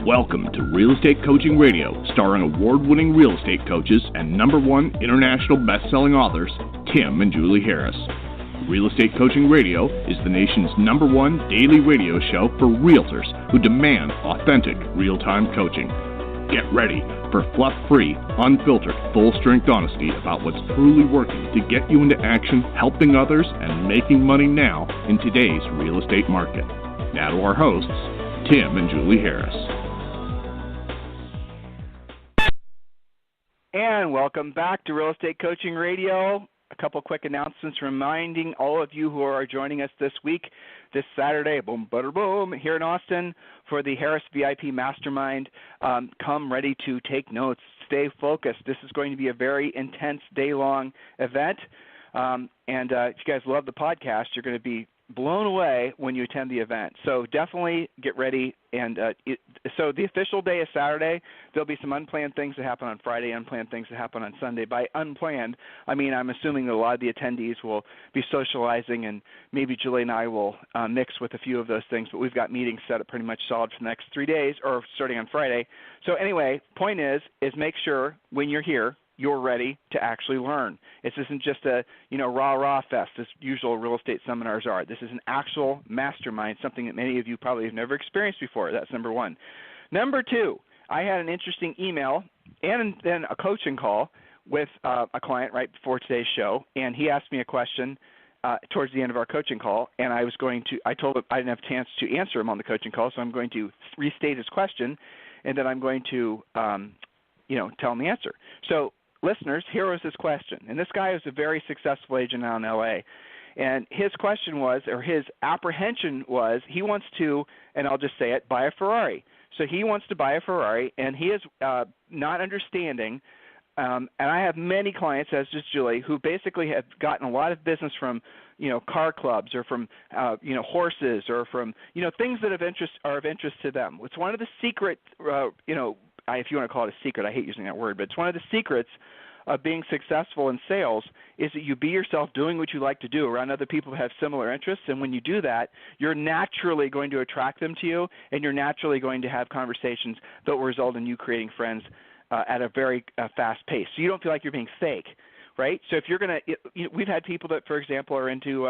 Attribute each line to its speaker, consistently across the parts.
Speaker 1: Welcome to Real Estate Coaching Radio, starring award-winning real estate coaches and #1 international best-selling authors, Tim and Julie Harris. Real Estate Coaching Radio is the nation's #1 daily radio show for realtors who demand authentic, real-time coaching. Get ready for fluff-free, unfiltered, full-strength honesty about what's truly working to get you into action, helping others, and making money now in today's real estate market. Now to our hosts, Tim and Julie Harris.
Speaker 2: And welcome back to Real Estate Coaching Radio. A couple quick announcements reminding all of you who are joining us this week, this Saturday, boom, butter, boom, here in Austin for the Harris VIP Mastermind. Come ready to take notes. Stay focused. This is going to be a very intense day-long event. And if you guys love the podcast, you're going to be blown away when you attend the event. So definitely get ready. And so the official day is Saturday. There'll be some unplanned things that happen on Friday, unplanned things that happen on Sunday. By unplanned, I mean I'm assuming that a lot of the attendees will be socializing, and maybe Julie and I will mix with a few of those things. But we've got meetings set up pretty much solid for the next 3 days, or starting on Friday. So anyway, point is make sure when you're here, you're ready to actually learn. This isn't just a, rah-rah fest, as usual real estate seminars are. This is an actual mastermind, something that many of you probably have never experienced before. That's number one. Number two, I had an interesting email and then a coaching call with a client right before today's show, and he asked me a question towards the end of our coaching call, and I told him I didn't have a chance to answer him on the coaching call, so I'm going to restate his question, and then I'm going to, tell him the answer. So, listeners, here was his question. And this guy is a very successful agent out in L.A. And his question was, or his apprehension was, he wants to, and I'll just say it, buy a Ferrari. So he wants to buy a Ferrari, and he is not understanding, and I have many clients, as does Julie, who basically have gotten a lot of business from, car clubs or from, horses or from, things that are of interest to them. It's one of the secret, if you want to call it a secret, I hate using that word, but it's one of the secrets of being successful in sales is that you be yourself doing what you like to do around other people who have similar interests. And when you do that, you're naturally going to attract them to you, and you're naturally going to have conversations that will result in you creating friends at a very fast pace. So you don't feel like you're being fake, right? So if you're going to we've had people that, for example, are into,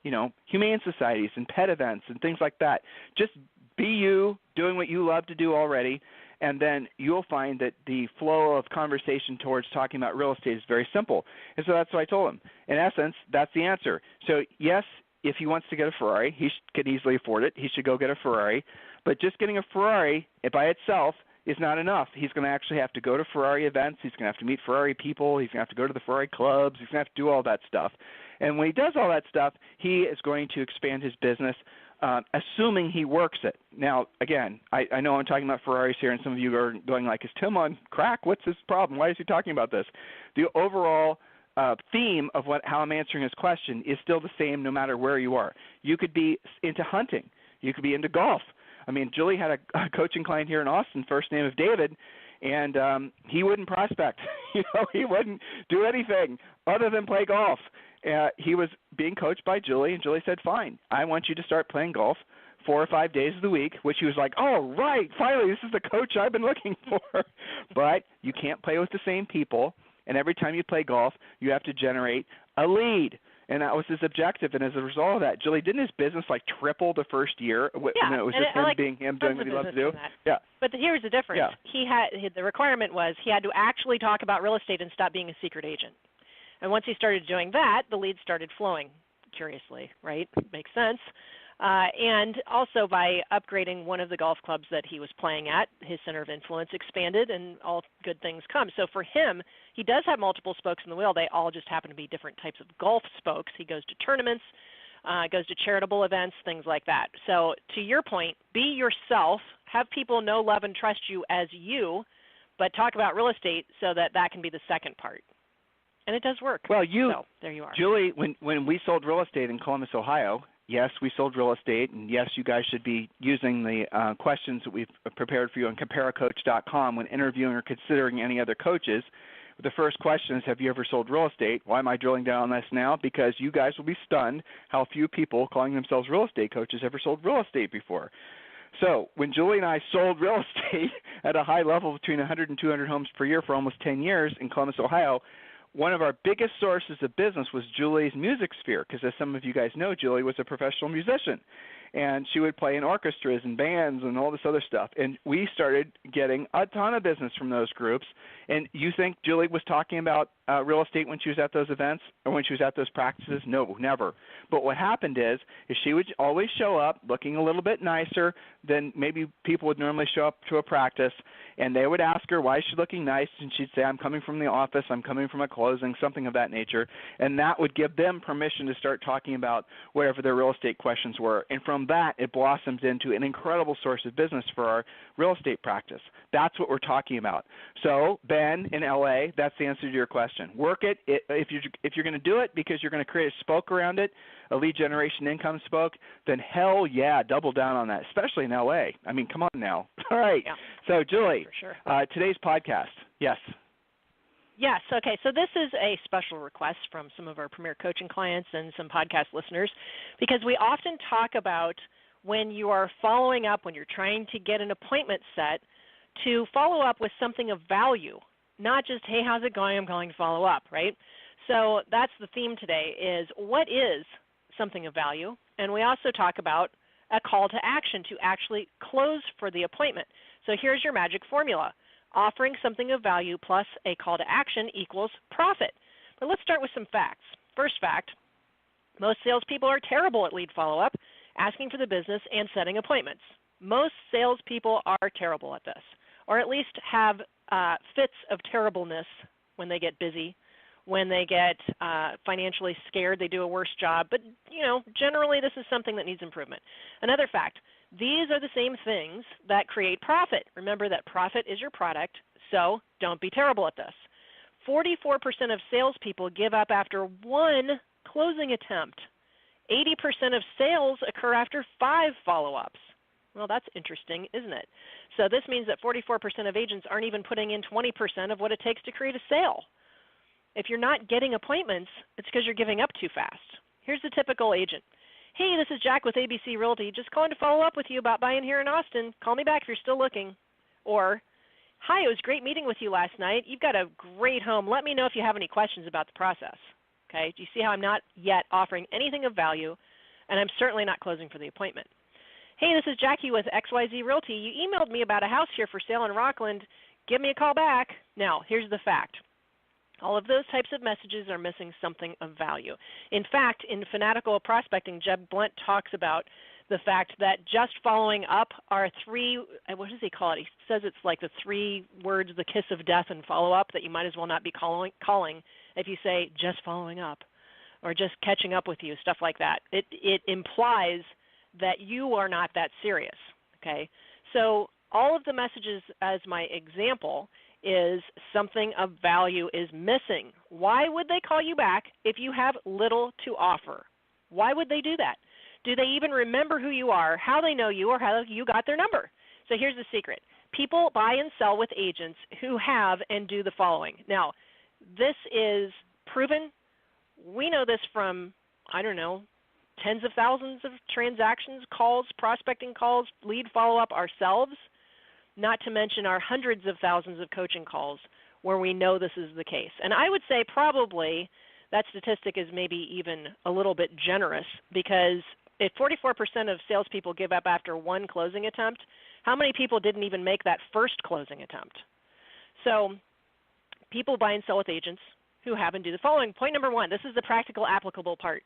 Speaker 2: humane societies and pet events and things like that. Just be you, doing what you love to do already, and then you'll find that the flow of conversation towards talking about real estate is very simple. And so that's what I told him. In essence, that's the answer. So, yes, if he wants to get a Ferrari, he can easily afford it. He should go get a Ferrari. But just getting a Ferrari by itself is not enough. He's going to actually have to go to Ferrari events. He's going to have to meet Ferrari people. He's going to have to go to the Ferrari clubs. He's going to have to do all that stuff. And when he does all that stuff, he is going to expand his business, assuming he works it. Now, again, I know I'm talking about Ferraris here, and some of you are going like, is Tim on crack? What's his problem? Why is he talking about this? The overall theme of how I'm answering his question is still the same no matter where you are. You could be into hunting. You could be into golf. I mean, Julie had a coaching client here in Austin, first name of David, and he wouldn't prospect. He wouldn't do anything other than play golf. He was being coached by Julie, and Julie said, fine, I want you to start playing golf 4 or 5 days of the week, which he was like, oh, right, finally, this is the coach I've been looking for. But you can't play with the same people, and every time you play golf, you have to generate a lead. And that was his objective, and as a result of that, Julie, didn't his business triple the first year?
Speaker 3: Yeah,
Speaker 2: it was just him being him, doing what he loved to do.
Speaker 3: Yeah. But here's the difference. Yeah. The requirement was he had to actually talk about real estate and stop being a secret agent. And once he started doing that, the leads started flowing, curiously, right? Makes sense. And also by upgrading one of the golf clubs that he was playing at, his center of influence expanded, and all good things come. So for him, he does have multiple spokes in the wheel. They all just happen to be different types of golf spokes. He goes to tournaments, goes to charitable events, things like that. So to your point, be yourself. Have people know, love, and trust you as you, but talk about real estate so that can be the second part. And it does work.
Speaker 2: Well,
Speaker 3: so, there you are.
Speaker 2: Julie, when we sold real estate in Columbus, Ohio, yes, we sold real estate, and yes, you guys should be using the questions that we've prepared for you on comparacoach.com when interviewing or considering any other coaches. The first question is, have you ever sold real estate? Why am I drilling down on this now? Because you guys will be stunned how few people calling themselves real estate coaches ever sold real estate before. So when Julie and I sold real estate at a high level between 100 and 200 homes per year for almost 10 years in Columbus, Ohio, one of our biggest sources of business was Julie's music sphere, because as some of you guys know, Julie was a professional musician. And she would play in orchestras and bands and all this other stuff. And we started getting a ton of business from those groups. And you think Julie was talking about real estate when she was at those events or when she was at those practices? No, never. But what happened is she would always show up looking a little bit nicer than maybe people would normally show up to a practice. And they would ask her, why is she looking nice? And she'd say, I'm coming from the office, I'm coming from a closing, something of that nature. And that would give them permission to start talking about whatever their real estate questions were. And from that, it blossomed into an incredible source of business for our real estate practice. That's what we're talking about. So, Ben in LA, that's the answer to your question. Work it. If you're going to do it because you're going to create a spoke around it, a lead generation income spoke, then hell yeah, double down on that, especially in LA. I mean, come on now. All right.
Speaker 3: Yeah.
Speaker 2: So, Julie,
Speaker 3: for sure.
Speaker 2: Today's podcast. Yes.
Speaker 3: Yes. Okay. So this is a special request from some of our Premier Coaching clients and some podcast listeners, because we often talk about when you are following up, when you're trying to get an appointment set, to follow up with something of value, not just, hey, how's it going? I'm calling to follow up, right? So that's the theme today is what is something of value? And we also talk about a call to action to actually close for the appointment. So here's your magic formula. Offering something of value plus a call to action equals profit. But let's start with some facts. First fact, most salespeople are terrible at lead follow-up, asking for the business, and setting appointments. Most salespeople are terrible at this, or at least have fits of terribleness when they get busy, when they get financially scared, they do a worse job. But, generally this is something that needs improvement. Another fact, these are the same things that create profit. Remember that profit is your product, so don't be terrible at this. 44% of salespeople give up after one closing attempt. 80% of sales occur after 5 follow-ups. Well, that's interesting, isn't it? So this means that 44% of agents aren't even putting in 20% of what it takes to create a sale. If you're not getting appointments, it's because you're giving up too fast. Here's the typical agent. Hey, this is Jack with ABC Realty. Just calling to follow up with you about buying here in Austin. Call me back if you're still looking. Or, hi, it was great meeting with you last night. You've got a great home. Let me know if you have any questions about the process. Okay? Do you see how I'm not yet offering anything of value, and I'm certainly not closing for the appointment? Hey, this is Jackie with XYZ Realty. You emailed me about a house here for sale in Rockland. Give me a call back. Now, here's the fact. All of those types of messages are missing something of value. In fact, in Fanatical Prospecting, Jeb Blunt talks about the fact that just following up are 3, what does he call it? He says it's like the 3 words, the kiss of death and follow-up, that you might as well not be calling if you say just following up or just catching up with you, stuff like that. It implies that you are not that serious, okay? So all of the messages as my example is something of value is missing. Why would they call you back if you have little to offer? Why would they do that? Do they even remember who you are, how they know you, or how you got their number? So here's the secret. People buy and sell with agents who have and do the following. Now, this is proven. We know this from, tens of thousands of transactions, calls, prospecting calls, lead follow-up ourselves, not to mention our hundreds of thousands of coaching calls where we know this is the case. And I would say probably that statistic is maybe even a little bit generous, because if 44% of salespeople give up after one closing attempt, how many people didn't even make that first closing attempt? So people buy and sell with agents who have and do the following. Point number 1, this is the practical applicable part.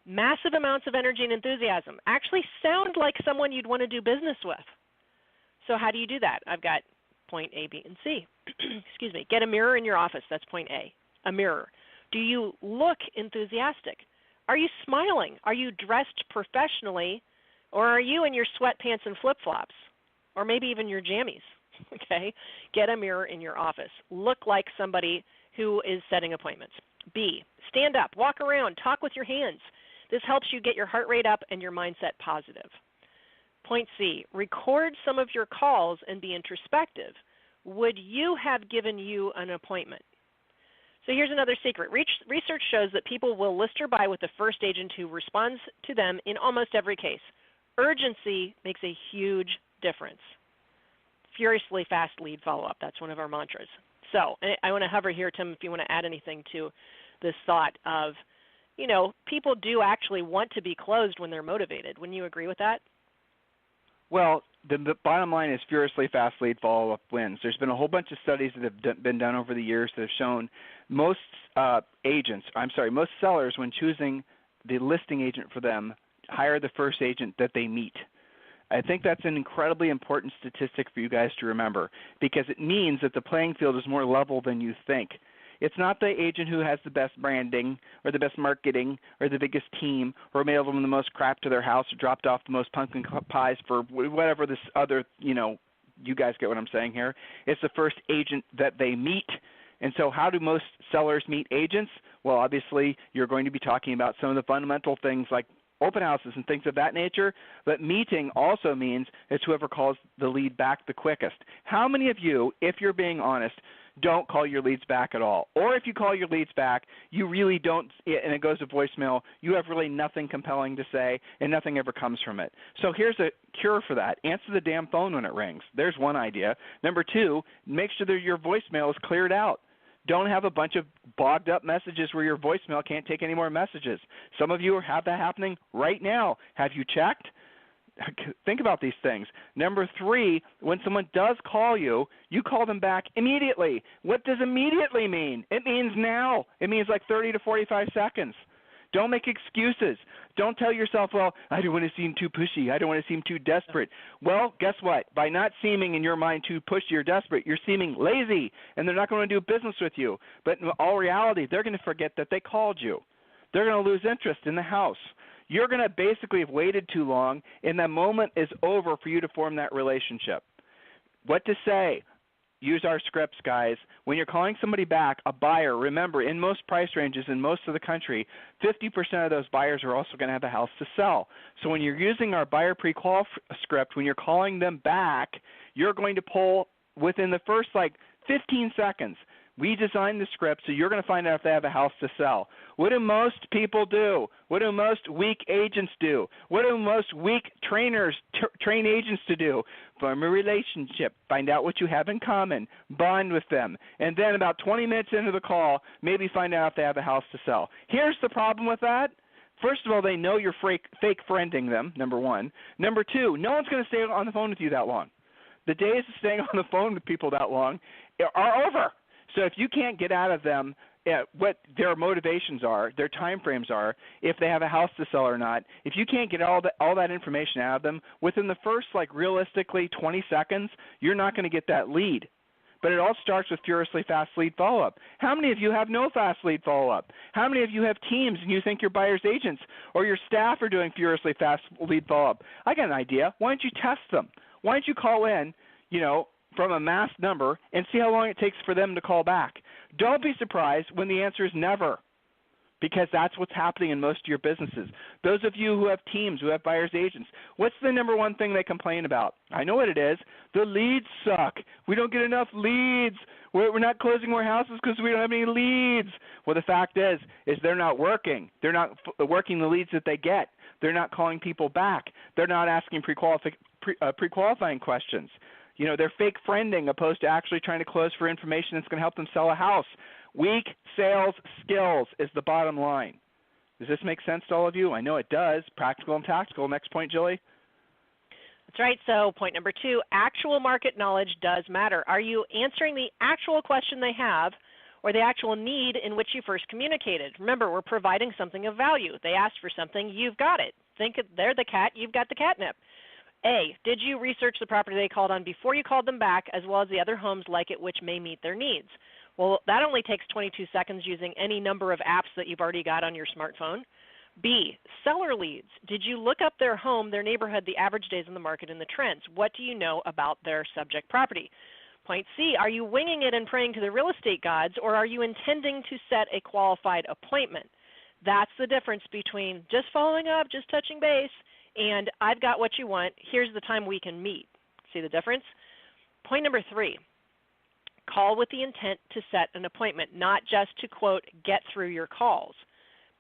Speaker 3: Massive amounts of energy and enthusiasm actually sound like someone you'd want to do business with. So how do you do that? I've got point A, B, and C. Excuse me. Get a mirror in your office. That's point A, a mirror. Do you look enthusiastic? Are you smiling? Are you dressed professionally? Or are you in your sweatpants and flip-flops? Or maybe even your jammies? Okay? Get a mirror in your office. Look like somebody who is setting appointments. B, stand up, walk around, talk with your hands. This helps you get your heart rate up and your mindset positive. Point C, record some of your calls and be introspective. Would you have given you an appointment? So here's another secret. Research shows that people will list or buy with the first agent who responds to them in almost every case. Urgency makes a huge difference. Furiously fast lead follow-up. That's one of our mantras. So I want to hover here, Tim, if you want to add anything to this thought of, people do actually want to be closed when they're motivated. Wouldn't you agree with that?
Speaker 2: Well, the bottom line is furiously fast lead follow-up wins. There's been a whole bunch of studies that have been done over the years that have shown most sellers, when choosing the listing agent for them, hire the first agent that they meet. I think that's an incredibly important statistic for you guys to remember, because it means that the playing field is more level than you think. It's not the agent who has the best branding or the best marketing or the biggest team or mailed them the most crap to their house or dropped off the most pumpkin pies for whatever this other, you guys get what I'm saying here. It's the first agent that they meet. And so how do most sellers meet agents? Well, obviously, you're going to be talking about some of the fundamental things like open houses and things of that nature, but meeting also means it's whoever calls the lead back the quickest. How many of you, if you're being honest, don't call your leads back at all? Or if you call your leads back, you really don't, and it goes to voicemail, you have really nothing compelling to say, and nothing ever comes from it. So here's a cure for that. Answer the damn phone when it rings. There's one idea. Number two, make sure that your voicemail is cleared out. Don't have a bunch of bogged up messages where your voicemail can't take any more messages. Some of you have that happening right now. Have you checked? Think about these things. Number three, when someone does call you, you call them back immediately. What does immediately mean? It means now. It means like 30 to 45 seconds. Don't make excuses. Don't tell yourself, well, I don't want to seem too pushy. I don't want to seem too desperate. Well, guess what? By not seeming in your mind too pushy or desperate, you're seeming lazy, and they're not going to do business with you. But in all reality, they're going to forget that they called you. They're going to lose interest in the house. You're going to basically have waited too long, and the moment is over for you to form that relationship. What to say? Use our scripts, guys. When you're calling somebody back, a buyer, remember, in most price ranges in most of the country, 50% of those buyers are also going to have a house to sell. So when you're using our buyer pre-qual script, when you're calling them back, you're going to pull within the first 15 seconds. We designed the script so you're going to find out if they have a house to sell. What do most people do? What do most weak agents do? What do most weak trainers train agents to do? Form a relationship. Find out what you have in common. Bond with them. And then about 20 minutes into the call, maybe find out if they have a house to sell. Here's the problem with that. First of all, they know you're fake friending them, number one. Number two, no one's going to stay on the phone with you that long. The days of staying on the phone with people that long are over. So if you can't get out of them what their motivations are, their time frames are, if they have a house to sell or not, if you can't get all that information out of them within the first realistically 20 seconds, you're not going to get that lead. But it all starts with furiously fast lead follow-up. How many of you have no fast lead follow-up? How many of you have teams and you think your buyer's agents or your staff are doing furiously fast lead follow-up? I got an idea. Why don't you test them? Why don't you call in, from a mass number and see how long it takes for them to call back? Don't be surprised when the answer is never, because that's what's happening in most of your businesses. Those of you who have teams, who have buyer's agents, what's the number one thing they complain about? I know what it is. The leads suck. We don't get enough leads. We're not closing more houses because we don't have any leads. Well, the fact is they're not working. They're not working the leads that they get. They're not calling people back. They're not asking pre-qualifying questions. They're fake friending opposed to actually trying to close for information that's going to help them sell a house. Weak sales skills is the bottom line. Does this make sense to all of you? I know it does. Practical and tactical. Next point, Julie.
Speaker 3: That's right. So point number 2, actual market knowledge does matter. Are you answering the actual question they have or the actual need in which you first communicated? Remember, we're providing something of value. They asked for something. You've got it. Think they're the cat. You've got the catnip. A, did you research the property they called on before you called them back, as well as the other homes like it which may meet their needs? Well, that only takes 22 seconds using any number of apps that you've already got on your smartphone. B, seller leads. Did you look up their home, their neighborhood, the average days in the market, and the trends? What do you know about their subject property? Point C, are you winging it and praying to the real estate gods, or are you intending to set a qualified appointment? That's the difference between just following up, just touching base, and I've got what you want. Here's the time we can meet. See the difference? Point number 3, call with the intent to set an appointment, not just to, quote, get through your calls.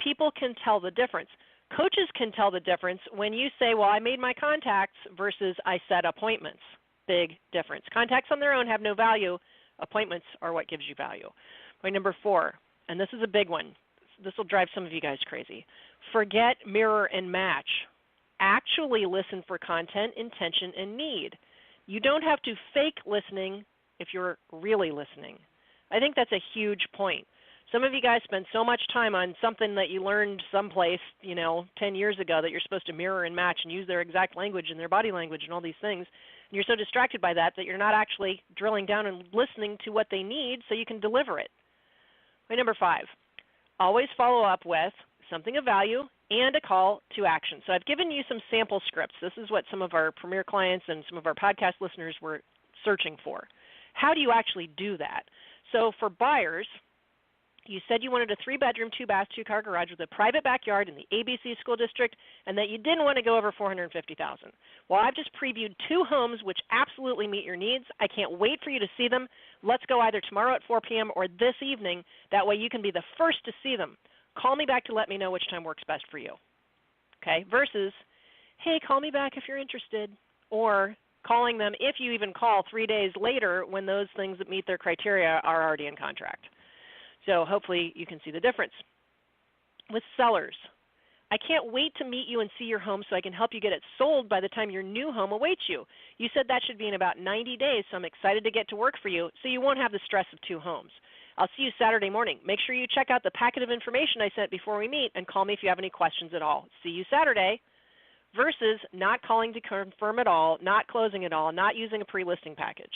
Speaker 3: People can tell the difference. Coaches can tell the difference when you say, well, I made my contacts versus I set appointments. Big difference. Contacts on their own have no value. Appointments are what gives you value. Point number 4, and this is a big one. This will drive some of you guys crazy. Forget mirror and match. Actually listen for content, intention, and need. You don't have to fake listening if you're really listening. I think that's a huge point. Some of you guys spend so much time on something that you learned someplace, 10 years ago that you're supposed to mirror and match and use their exact language and their body language and all these things. And you're so distracted by that you're not actually drilling down and listening to what they need so you can deliver it. Point number 5, always follow up with something of value and a call to action. So I've given you some sample scripts. This is what some of our premier clients and some of our podcast listeners were searching for. How do you actually do that? So for buyers, you said you wanted a 3-bedroom, 2-bath, 2-car garage with a private backyard in the ABC school district and that you didn't want to go over $450,000. Well, I've just previewed 2 homes which absolutely meet your needs. I can't wait for you to see them. Let's go either tomorrow at 4 p.m. or this evening. That way you can be the first to see them. Call me back to let me know which time works best for you. Okay? Versus, hey, call me back if you're interested. Or calling them if you even call 3 days later when those things that meet their criteria are already in contract. So hopefully you can see the difference. With sellers, I can't wait to meet you and see your home so I can help you get it sold by the time your new home awaits you. You said that should be in about 90 days, so I'm excited to get to work for you so you won't have the stress of 2 homes. I'll see you Saturday morning. Make sure you check out the packet of information I sent before we meet and call me if you have any questions at all. See you Saturday. Versus not calling to confirm at all, not closing at all, not using a pre-listing package.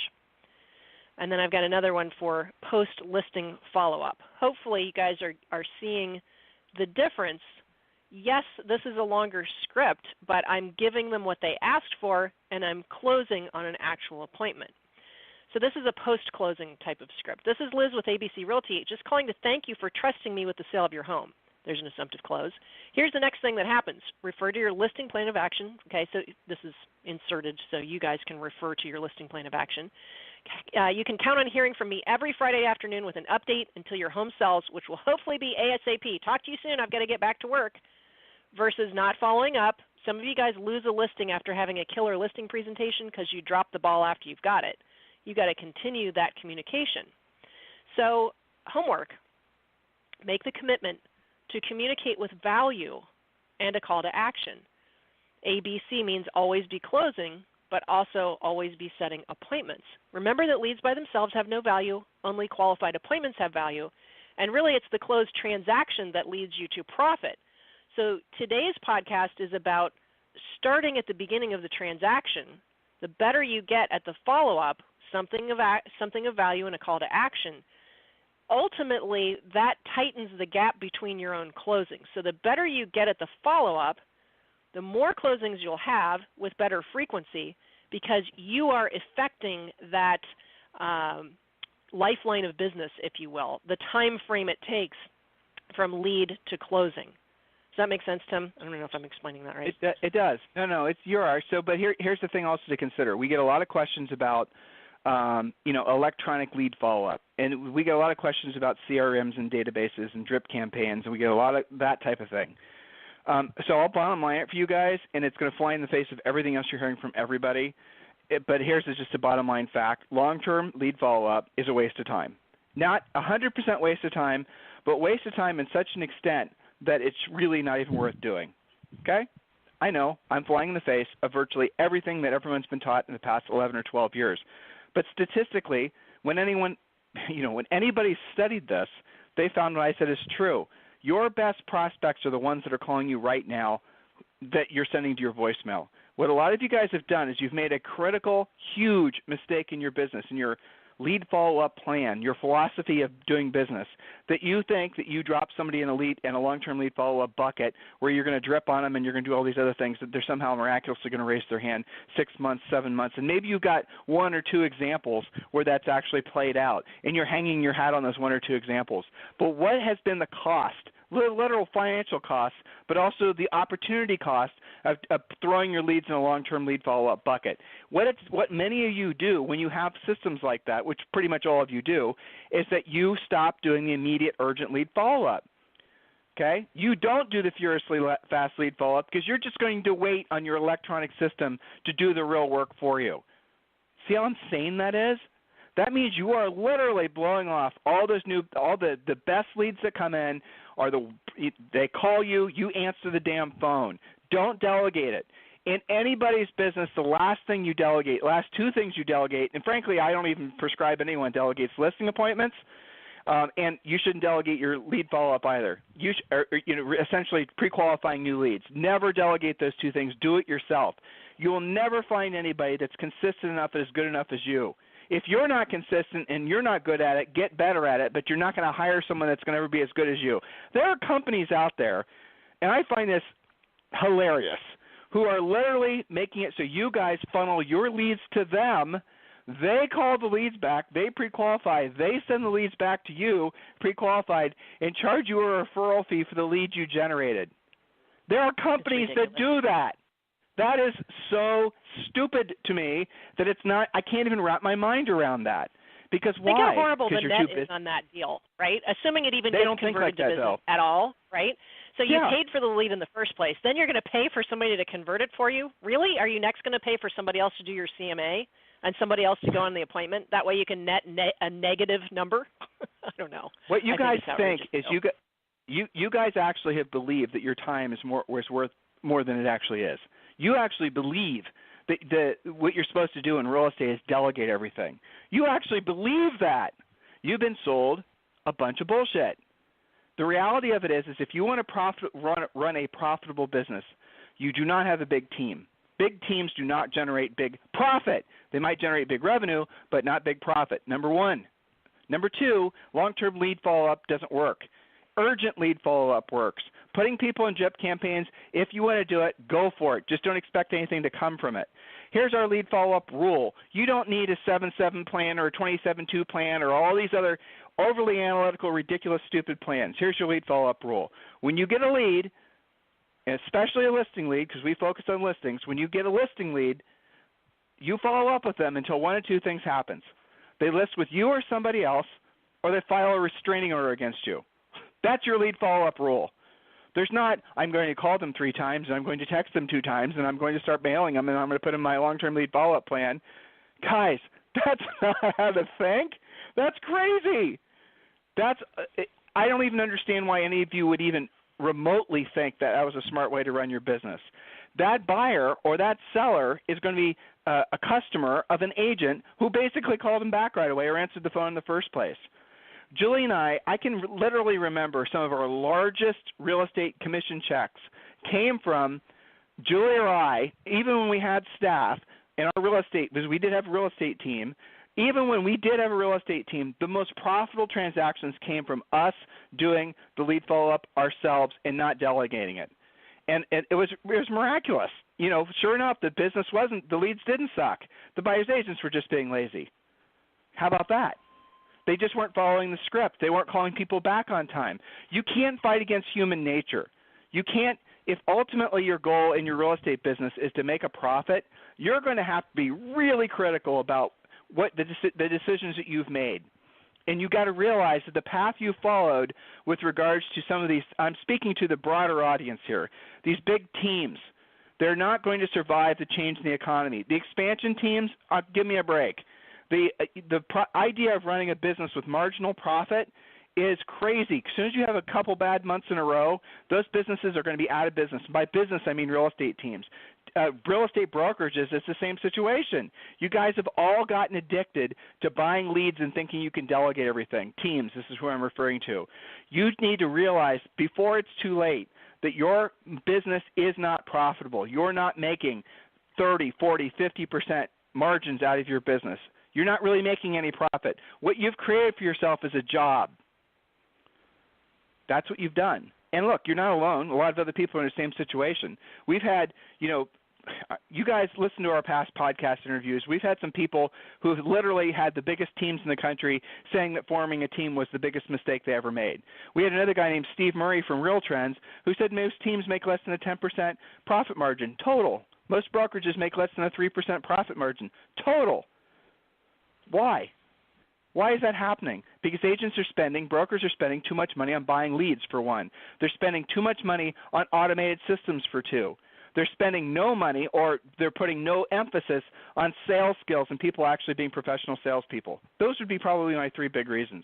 Speaker 3: And then I've got another one for post-listing follow-up. Hopefully you guys are seeing the difference. Yes, this is a longer script, but I'm giving them what they asked for, and I'm closing on an actual appointment. So this is a post-closing type of script. This is Liz with ABC Realty, just calling to thank you for trusting me with the sale of your home. There's an assumptive close. Here's the next thing that happens. Refer to your listing plan of action. Okay, so this is inserted so you guys can refer to your listing plan of action. You can count on hearing from me every Friday afternoon with an update until your home sells, which will hopefully be ASAP. Talk to you soon. I've got to get back to work. Versus not following up. Some of you guys lose a listing after having a killer listing presentation because you dropped the ball after you've got it. You've got to continue that communication. So homework. Make the commitment to communicate with value and a call to action. ABC means always be closing, but also always be setting appointments. Remember that leads by themselves have no value, only qualified appointments have value, and really it's the closed transaction that leads you to profit. So today's podcast is about starting at the beginning of the transaction. The better you get at the follow-up, something of value and a call to action, ultimately that tightens the gap between your own closings. So the better you get at the follow-up, the more closings you'll have with better frequency because you are affecting that lifeline of business, if you will, the time frame it takes from lead to closing. Does that make sense, Tim? I don't know if I'm explaining that right.
Speaker 2: It does. No, it's Youre. So, but here's the thing also to consider. We get a lot of questions about electronic lead follow-up. And we get a lot of questions about CRMs and databases and drip campaigns, and we get a lot of that type of thing. So I'll bottom line it for you guys, and it's going to fly in the face of everything else you're hearing from everybody. But here's just a bottom line fact. Long-term lead follow-up is a waste of time. Not 100% waste of time, but waste of time in such an extent that it's really not even worth doing. Okay? I know I'm flying in the face of virtually everything that everyone's been taught in the past 11 or 12 years. But statistically, when anybody studied this, they found what I said is true. Your best prospects are the ones that are calling you right now that you're sending to your voicemail. What a lot of you guys have done is you've made a critical, huge mistake in your business, in your lead follow-up plan, your philosophy of doing business, that you think that you drop somebody in a long-term lead follow-up bucket where you're going to drip on them and you're going to do all these other things, that they're somehow miraculously going to raise their hand 6 months, 7 months. And maybe you've got 1 or 2 examples where that's actually played out, and you're hanging your hat on those 1 or 2 examples. But what has been the cost? Literal financial costs, but also the opportunity cost of throwing your leads in a long-term lead follow-up bucket. What many of you do when you have systems like that, which pretty much all of you do, is that you stop doing the immediate urgent lead follow-up. Okay? You don't do the furiously fast lead follow-up because you're just going to wait on your electronic system to do the real work for you. See how insane that is? That means you are literally blowing off all the best leads that come in. They call you, you answer the damn phone. Don't delegate it. In anybody's business, the last thing you delegate, last two things you delegate, and frankly, I don't even prescribe anyone delegates listing appointments. And you shouldn't delegate your lead follow-up either. Essentially pre-qualifying new leads. Never delegate those two things. Do it yourself. You will never find anybody that's consistent enough that is good enough as you. If you're not consistent and you're not good at it, get better at it, but you're not going to hire someone that's going to ever be as good as you. There are companies out there, and I find this hilarious, who are literally making it so you guys funnel your leads to them. They call the leads back, they pre-qualify, they send the leads back to you, pre-qualified, and charge you a referral fee for the leads you generated. There are companies that do that. That is so stupid to me that it's not. I can't even wrap my mind around that. Because why?
Speaker 3: Think how horrible the net is on that deal, right? Assuming it even gets converted to business at all, right? So you paid for the lead in the first place. Then you're going to pay for somebody to convert it for you? Really? Are you next going to pay for somebody else to do your CMA? And somebody else to go on the appointment? That way you can net a negative number? I don't know.
Speaker 2: What you guys think is you guys actually have believed that your time is worth more than it actually is. You actually believe that what you're supposed to do in real estate is delegate everything. You actually believe that. You've been sold a bunch of bullshit. The reality of it is if you want to run a profitable business, you do not have a big team. Big teams do not generate big profit. They might generate big revenue, but not big profit, number one. Number two, long-term lead follow-up doesn't work. Urgent lead follow-up works. Putting people in JIP campaigns, if you want to do it, go for it. Just don't expect anything to come from it. Here's our lead follow-up rule. You don't need a 7-7 plan or a 27-2 plan or all these other overly analytical, ridiculous, stupid plans. Here's your lead follow-up rule. When you get a lead, especially a listing lead, because we focus on listings, when you get a listing lead, you follow up with them until one of two things happens. They list with you or somebody else, or they file a restraining order against you. That's your lead follow-up rule. There's not, I'm going to call them 3 times, and I'm going to text them 2 times, and I'm going to start mailing them, and I'm going to put in my long-term lead follow-up plan. Guys, that's not how to think. That's crazy. I don't even understand why any of you would even remotely think that was a smart way to run your business. That buyer or that seller is going to be a customer of an agent who basically called them back right away or answered the phone in the first place. Julie and I can literally remember some of our largest real estate commission checks came from Julie or I, even when we had staff in our real estate, because we did have a real estate team. Even when we did have a real estate team, the most profitable transactions came from us doing the lead follow-up ourselves and not delegating it. And it was miraculous. Sure enough, the leads didn't suck. The buyer's agents were just being lazy. How about that? They just weren't following the script. They weren't calling people back on time. You can't fight against human nature. You can't. If ultimately your goal in your real estate business is to make a profit, you're going to have to be really critical about what the decisions that you've made. And you got to realize that the path you followed with regards to some of these, I'm speaking to the broader audience here, these big teams, they're not going to survive the change in the economy. The expansion teams, give me a break. The idea of running a business with marginal profit is crazy. As soon as you have a couple bad months in a row, those businesses are going to be out of business. By business, I mean real estate teams. Real estate brokerages, it's the same situation. You guys have all gotten addicted to buying leads and thinking you can delegate everything. Teams, this is who I'm referring to. You need to realize before it's too late that your business is not profitable. You're not making 30, 40, 50% margins out of your business. You're not really making any profit. What you've created for yourself is a job. That's what you've done. And look, you're not alone. A lot of other people are in the same situation. We've had, you guys listen to our past podcast interviews. We've had some people who have literally had the biggest teams in the country saying that forming a team was the biggest mistake they ever made. We had another guy named Steve Murray from Real Trends who said most teams make less than a 10% profit margin total. Most brokerages make less than a 3% profit margin total. Why? Why is that happening? Because brokers are spending too much money on buying leads, for one. They're spending too much money on automated systems, for two. They're spending no money, or they're putting no emphasis on sales skills and people actually being professional salespeople. Those would be probably my three big reasons.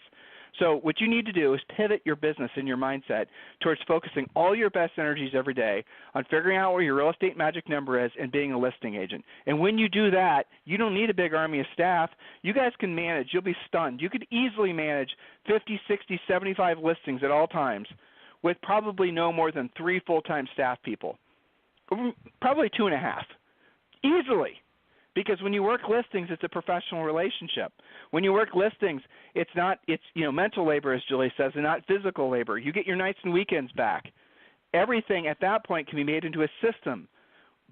Speaker 2: So what you need to do is pivot your business and your mindset towards focusing all your best energies every day on figuring out where your real estate magic number is and being a listing agent. And when you do that, you don't need a big army of staff. You guys can manage. You'll be stunned. You could easily manage 50, 60, 75 listings at all times with probably no more than 3 full-time staff people. Probably 2.5. Easily. Because when you work listings, it's a professional relationship. When you work listings, it's mental labor, as Julie says, and not physical labor. You get your nights and weekends back. Everything at that point can be made into a system.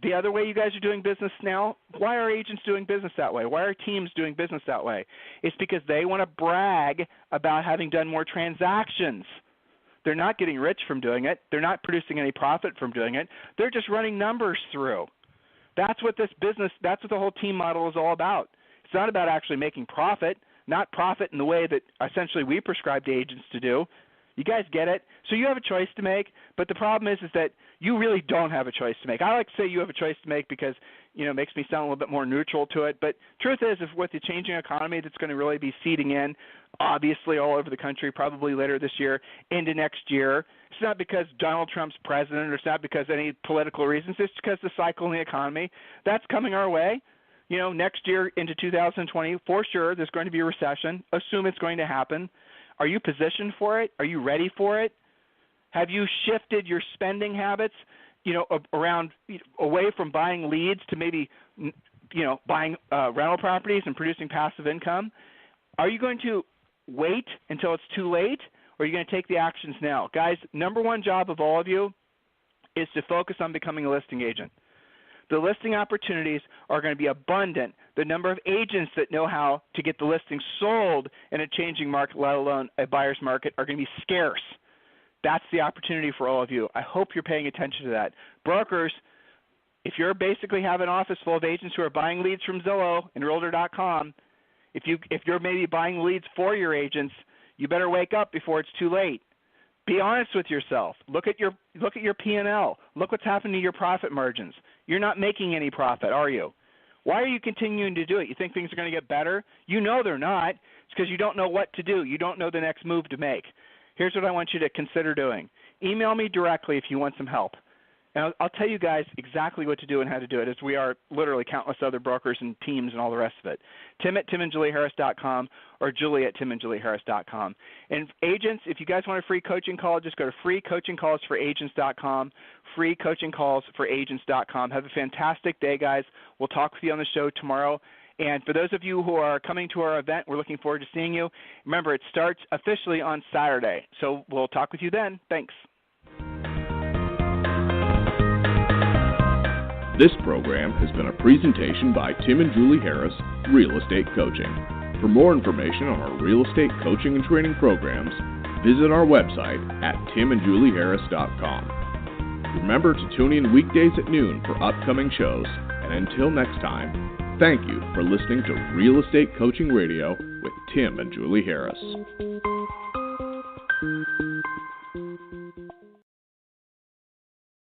Speaker 2: The other way you guys are doing business now, why are agents doing business that way? Why are teams doing business that way? It's because they want to brag about having done more transactions. They're not getting rich from doing it. They're not producing any profit from doing it. They're just running numbers through. That's what that's what the whole team model is all about. It's not about actually making profit, not profit in the way that essentially we prescribe to agents to do. You guys get it? So you have a choice to make, but the problem is that you really don't have a choice to make. I like to say you have a choice to make because, it makes me sound a little bit more neutral to it. But truth is, if with the changing economy that's going to really be seeding in, obviously all over the country, probably later this year, into next year, it's not because Donald Trump's president, or it's not because any political reasons. It's because the cycle in the economy that's coming our way. Next year into 2020, for sure, there's going to be a recession. Assume it's going to happen. Are you positioned for it? Are you ready for it? Have you shifted your spending habits, away from buying leads to maybe, buying rental properties and producing passive income? Are you going to wait until it's too late, or are you going to take the actions now? Guys, number one job of all of you is to focus on becoming a listing agent. The listing opportunities are going to be abundant. The number of agents that know how to get the listing sold in a changing market, let alone a buyer's market, are going to be scarce. That's the opportunity for all of you. I hope you're paying attention to that. Brokers, if you're basically have an office full of agents who are buying leads from Zillow and Realtor.com, if you're maybe buying leads for your agents, you better wake up before it's too late. Be honest with yourself. Look at your P&L. Look what's happened to your profit margins. You're not making any profit, are you? Why are you continuing to do it? You think things are going to get better? You know they're not. It's because you don't know what to do. You don't know the next move to make. Here's what I want you to consider doing. Email me directly if you want some help. And I'll tell you guys exactly what to do and how to do it, as we are literally countless other brokers and teams and all the rest of it. Tim at timandjulieharris.com or Julie at timandjulieharris.com. And agents, if you guys want a free coaching call, just go to freecoachingcallsforagents.com, freecoachingcallsforagents.com. Have a fantastic day, guys. We'll talk with you on the show tomorrow. And for those of you who are coming to our event, we're looking forward to seeing you. Remember, it starts officially on Saturday. So we'll talk with you then. Thanks.
Speaker 1: This program has been a presentation by Tim and Julie Harris, Real Estate Coaching. For more information on our real estate coaching and training programs, visit our website at timandjulieharris.com. Remember to tune in weekdays at noon for upcoming shows, and until next time, thank you for listening to Real Estate Coaching Radio with Tim and Julie Harris.